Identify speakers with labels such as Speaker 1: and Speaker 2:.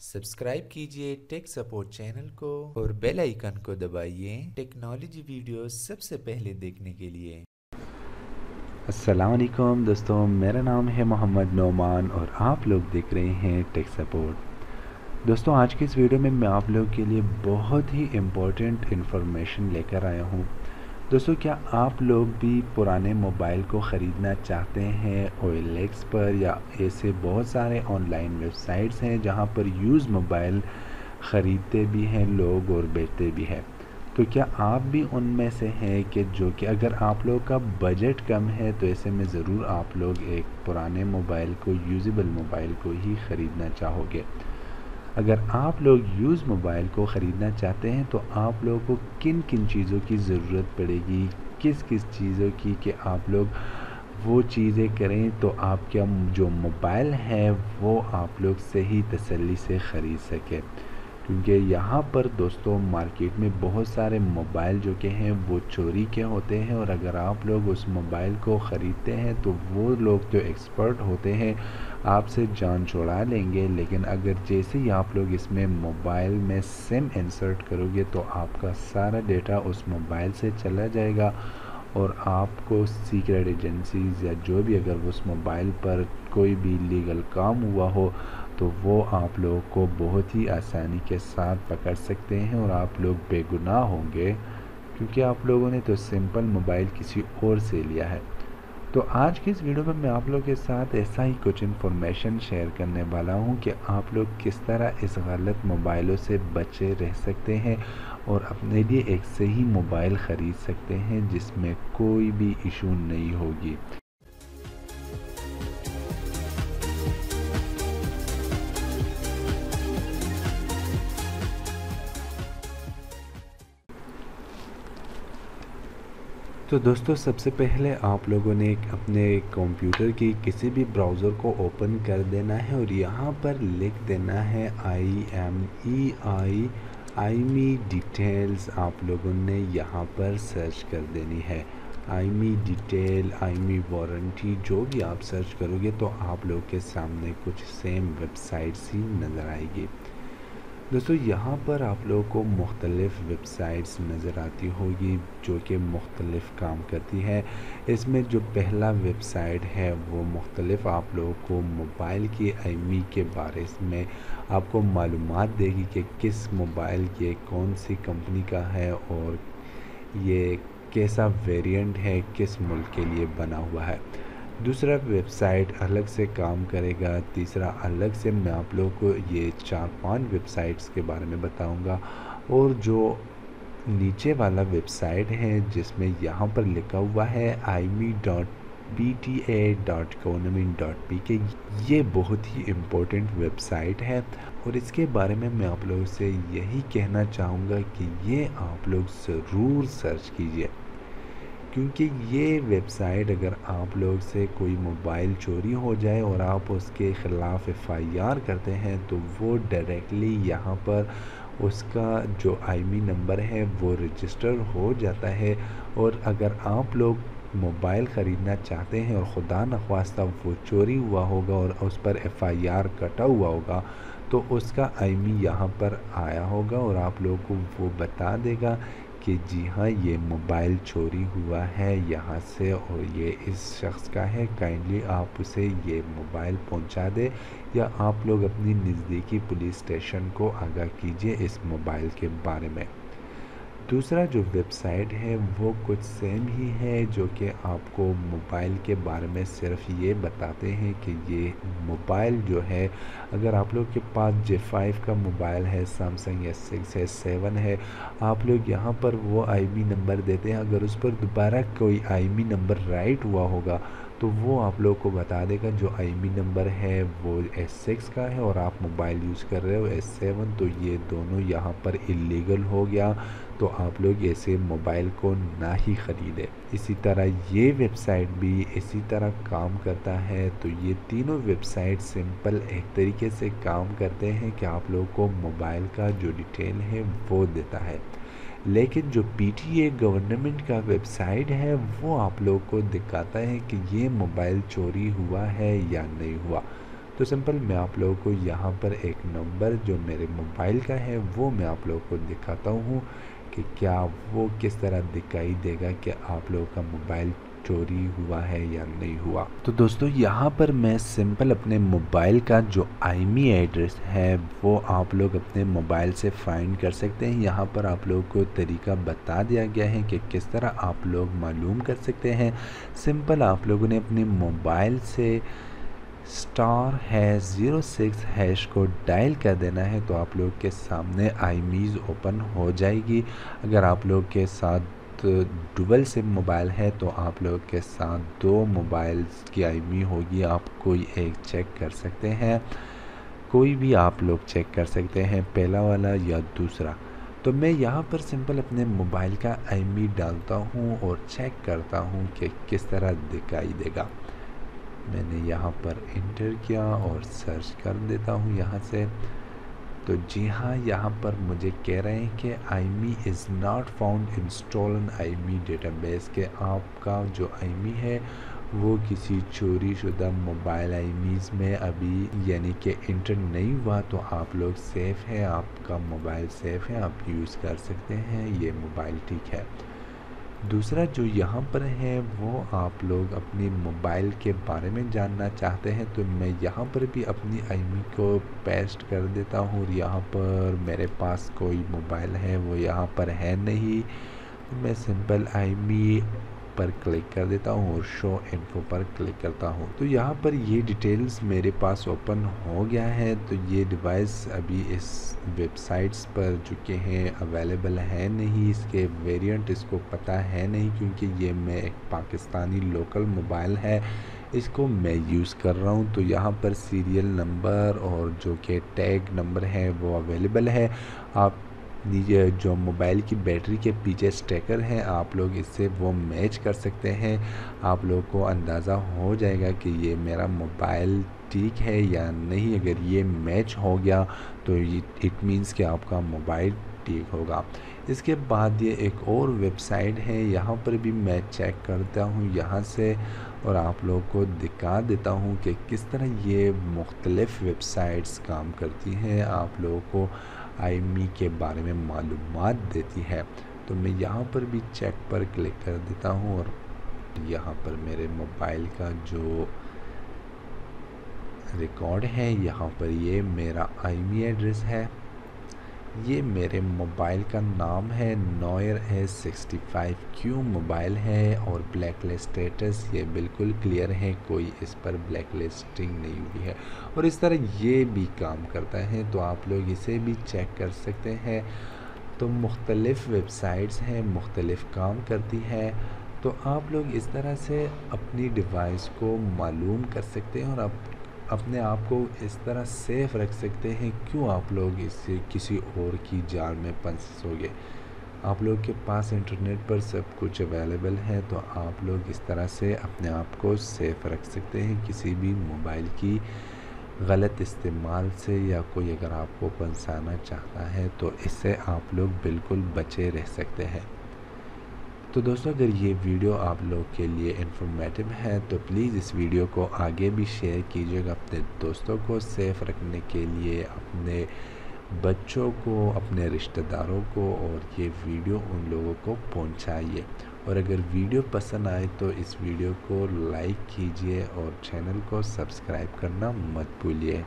Speaker 1: Subscribe कीजिए tech support channel को और बेल आइकन को दबाइए टेक्नोलॉजी वीडियो सबसे पहले देखने के लिए।
Speaker 2: अस्सलाम वालेकुम दोस्तों, मेरा नाम है मोहम्मद नोमान और आप लोग देख रहे हैं टेक सपोर्ट। दोस्तों, आज की इस वीडियो में मैं आप लोग के लिए बहुत ही इम्पोर्टेंट इन्फॉर्मेशन लेकर आया हूँ। दोस्तों, क्या आप लोग भी पुराने मोबाइल को ख़रीदना चाहते हैं OLX पर, या ऐसे बहुत सारे ऑनलाइन वेबसाइट्स हैं जहाँ पर यूज़ मोबाइल ख़रीदते भी हैं लोग और बेचते भी हैं। तो क्या आप भी उनमें से हैं कि जो कि अगर आप लोग का बजट कम है तो ऐसे में ज़रूर आप लोग एक पुराने मोबाइल को, यूज़ेबल मोबाइल को ही ख़रीदना चाहोगे। अगर आप लोग यूज़ मोबाइल को ख़रीदना चाहते हैं तो आप लोगों को किन किन चीज़ों की ज़रूरत पड़ेगी, किस किस चीज़ों की, कि आप लोग वो चीज़ें करें तो आपका जो मोबाइल है वो आप लोग सही तसल्ली से ख़रीद सकें। क्योंकि यहाँ पर दोस्तों मार्केट में बहुत सारे मोबाइल जो कि हैं वो चोरी के होते हैं, और अगर आप लोग उस मोबाइल को ख़रीदते हैं तो वो लोग जो एक्सपर्ट होते हैं आपसे जान छुड़ा लेंगे। लेकिन अगर जैसे ही आप लोग इसमें मोबाइल में सिम इंसर्ट करोगे तो आपका सारा डेटा उस मोबाइल से चला जाएगा, और आपको सीक्रेट एजेंसीज़ या जो भी अगर उस मोबाइल पर कोई भी लीगल काम हुआ हो तो वो आप लोगों को बहुत ही आसानी के साथ पकड़ सकते हैं और आप लोग बेगुनाह होंगे, क्योंकि आप लोगों ने तो सिंपल मोबाइल किसी और से लिया है। तो आज की इस वीडियो में मैं आप लोगों के साथ ऐसा ही कुछ इन्फॉर्मेशन शेयर करने वाला हूं कि आप लोग किस तरह इस गलत मोबाइलों से बचे रह सकते हैं और अपने लिए एक सही मोबाइल ख़रीद सकते हैं जिसमें कोई भी इशू नहीं होगी। तो दोस्तों, सबसे पहले आप लोगों ने अपने कंप्यूटर की किसी भी ब्राउज़र को ओपन कर देना है और यहाँ पर लिख देना है IMEI डिटेल्स। आप लोगों ने यहाँ पर सर्च कर देनी है IMEI डिटेल, IMEI वारंटी, जो भी आप सर्च करोगे तो आप लोग के सामने कुछ सेम वेबसाइट्स ही नज़र आएगी। दोस्तों, यहाँ पर आप लोगों को मुख्तलिफ़ वेबसाइट्स नज़र आती होगी जो कि मुख्तलिफ़ काम करती है। इसमें जो पहला वेबसाइट है वो मुख्तलिफ़ आप लोगों को मोबाइल की IMEI के बारे में आपको मालूमात देगी कि किस मोबाइल ये कौन सी कंपनी का है और ये कैसा वेरिएंट है, किस मुल्क के लिए बना हुआ है। दूसरा वेबसाइट अलग से काम करेगा, तीसरा अलग से मैं आप लोगों को ये 4-5 वेबसाइट्स के बारे में बताऊंगा। और जो नीचे वाला वेबसाइट है जिसमें यहाँ पर लिखा हुआ है imei.pta.government.pk, ये बहुत ही इम्पोर्टेंट वेबसाइट है और इसके बारे में मैं आप लोगों से यही कहना चाहूँगा कि ये आप लोग ज़रूर सर्च कीजिए, क्योंकि ये वेबसाइट अगर आप लोग से कोई मोबाइल चोरी हो जाए और आप उसके ख़िलाफ़ FIR करते हैं तो वो डायरेक्टली यहाँ पर उसका जो IMEI नंबर है वो रजिस्टर हो जाता है। और अगर आप लोग मोबाइल ख़रीदना चाहते हैं और ख़ुदा न ख्वास्ता वो चोरी हुआ होगा और उस पर FIR कटा हुआ होगा तो उसका IMEI यहाँ पर आया होगा और आप लोगों को वो बता देगा कि जी हाँ, ये मोबाइल चोरी हुआ है यहाँ से और ये इस शख्स का है, काइंडली आप उसे ये मोबाइल पहुँचा दे, या आप लोग अपनी नज़दीकी पुलिस स्टेशन को आगाह कीजिए इस मोबाइल के बारे में। दूसरा जो वेबसाइट है वो कुछ सेम ही है, जो कि आपको मोबाइल के बारे में सिर्फ ये बताते हैं कि ये मोबाइल जो है, अगर आप लोग के पास J5 का मोबाइल है, सैमसंग S6 है, S7 है, आप लोग यहाँ पर वो IMEI नंबर देते हैं। अगर उस पर दोबारा कोई IMEI नंबर राइट हुआ होगा तो वो आप लोग को बता देगा जो IMEI नंबर है वो S6 का है और आप मोबाइल यूज़ कर रहे हो S7, तो ये दोनों यहाँ पर इलीगल हो गया, तो आप लोग ऐसे मोबाइल को ना ही ख़रीदें। इसी तरह ये वेबसाइट भी इसी तरह काम करता है। तो ये तीनों वेबसाइट सिंपल एक तरीके से काम करते हैं कि आप लोग को मोबाइल का जो डिटेल है वो देता है, लेकिन जो PTA गवर्नमेंट का वेबसाइट है वो आप लोग को दिखाता है कि ये मोबाइल चोरी हुआ है या नहीं हुआ। تو سمپل میں آپ لوگوں کو یہاں پر ایک نمبر جو میرے موبائل کا ہے وہ میں آپ لوگوں کو دکھاتا ہوں کہ کیا وہ کس طرح دکھائی دے گا کہ آپ لوگوں کا موبائل چوری ہوا ہے یا نہیں ہوا۔ تو دوستو یہاں پر میں سمپل اپنے موبائل کا جو آئی ایم ای ایڈریس ہے وہ آپ لوگ اپنے موبائل سے فائنڈ کر سکتے ہیں۔ یہاں پر آپ لوگوں کو طریقہ بتا دیا گیا ہے کہ کس طرح آپ لوگ معلوم کر سکتے ہیں۔ سمپل آپ لوگوں نے اپنے موبائل سے *#06# کو ڈائل کر دینا ہے تو آپ لوگ کے سامنے آئی ایم ایز اوپن ہو جائے گی۔ اگر آپ لوگ کے ساتھ ڈوبل سم موبائل ہے تو آپ لوگ کے ساتھ 2 موبائلز کی آئی ایم ای ہوگی، آپ کوئی ایک چیک کر سکتے ہیں، کوئی بھی آپ لوگ چیک کر سکتے ہیں، پہلا والا یا دوسرا۔ تو میں یہاں پر سمپل اپنے موبائل کا آئی ایم ای ڈالتا ہوں اور چیک کرتا ہوں کہ کس طرح دکھائی دے گا۔ میں نے یہاں پر انٹر کیا اور سرچ کر دیتا ہوں یہاں سے، تو جی ہاں یہاں پر مجھے کہہ رہے ہیں کہ I M E is not found انسٹالن I M E database, کہ آپ کا جو آئی ایم ای ہے وہ کسی چوری شدہ موبائل آئی ایم ایز میں ابھی یعنی کہ انٹر نہیں ہوا، تو آپ لوگ سیف ہیں، آپ کا موبائل سیف ہے، آپ یوز کر سکتے ہیں، یہ موبائل ٹھیک ہے۔ دوسرا جو یہاں پر ہے وہ آپ لوگ اپنی موبائل کے بارے میں جاننا چاہتے ہیں تو میں یہاں پر بھی اپنی آئی ایم ای کو پیسٹ کر دیتا ہوں، اور یہاں پر میرے پاس کوئی موبائل ہے وہ یہاں پر ہے نہیں، میں سمپل آئی ایم ای پر کلک کر دیتا ہوں اور شو انفو پر کلک کرتا ہوں۔ تو یہاں پر یہ ڈیٹیلز میرے پاس اوپن ہو گیا ہے، تو یہ ڈیوائس ابھی اس ویب سائٹس پر جو کہ ہیں اویلیبل ہے نہیں، اس کے ویریئنٹ اس کو پتہ ہے نہیں، کیونکہ یہ میں ایک پاکستانی لوکل موبائل ہے اس کو میں یوز کر رہا ہوں۔ تو یہاں پر سیریل نمبر اور جو کہ ٹیگ نمبر ہے وہ اویلیبل ہے، آپ یہ جو موبائل کی بیٹری کے پیچھے سٹیکر ہیں آپ لوگ اس سے وہ میچ کر سکتے ہیں، آپ لوگ کو اندازہ ہو جائے گا کہ یہ میرا موبائل ٹھیک ہے یا نہیں۔ اگر یہ میچ ہو گیا تو اٹ مینس کہ آپ کا موبائل ٹھیک ہوگا۔ اس کے بعد یہ ایک اور ویب سائٹ ہے، یہاں پر بھی میں چیک کرتا ہوں یہاں سے اور آپ لوگ کو دکھا دیتا ہوں کہ کس طرح یہ مختلف ویب سائٹس کام کرتی ہیں، آپ لوگوں کو آئی ایم ای کے بارے میں معلومات دیتی ہے۔ تو میں یہاں پر بھی چیک پر کلک کر دیتا ہوں اور یہاں پر میرے موبائل کا جو ریکارڈ ہے یہاں پر یہ میرا آئی ایم ای ایڈریس ہے، یہ میرے موبائل کا نام ہے نوئر S65Q موبائل ہے، اور بلیک لسٹ سٹیٹس یہ بالکل کلیئر ہے، کوئی اس پر بلیک لسٹنگ نہیں ہوئی ہے، اور اس طرح یہ بھی کام کرتا ہے تو آپ لوگ اسے بھی چیک کر سکتے ہیں۔ تو مختلف ویب سائٹس ہیں، مختلف کام کرتی ہے، تو آپ لوگ اس طرح سے اپنی ڈیوائس کو معلوم کر سکتے ہیں اور اپنے آپ کو اس طرح سیف رکھ سکتے ہیں۔ کیوں آپ لوگ اس سے کسی اور کی جال میں پھنسو گے؟ آپ لوگ کے پاس انٹرنیٹ پر سب کچھ اویلیبل ہے، تو آپ لوگ اس طرح سے اپنے آپ کو سیف رکھ سکتے ہیں کسی بھی موبائل کی غلط استعمال سے، یا کوئی اگر آپ کو پھنسانا چاہتا ہے تو اس سے آپ لوگ بالکل بچے رہ سکتے ہیں۔ تو دوستو اگر یہ ویڈیو آپ لوگ کے لیے انفارمیٹیو ہے تو پلیز اس ویڈیو کو آگے بھی شیئر کیجیے گا اپنے دوستوں کو سیف رکھنے کے لیے، اپنے بچوں کو، اپنے رشتہ داروں کو، اور یہ ویڈیو ان لوگوں کو پہنچائیے، اور اگر ویڈیو پسند آئے تو اس ویڈیو کو لائک کیجیے اور چینل کو سبسکرائب کرنا مت بھولیے۔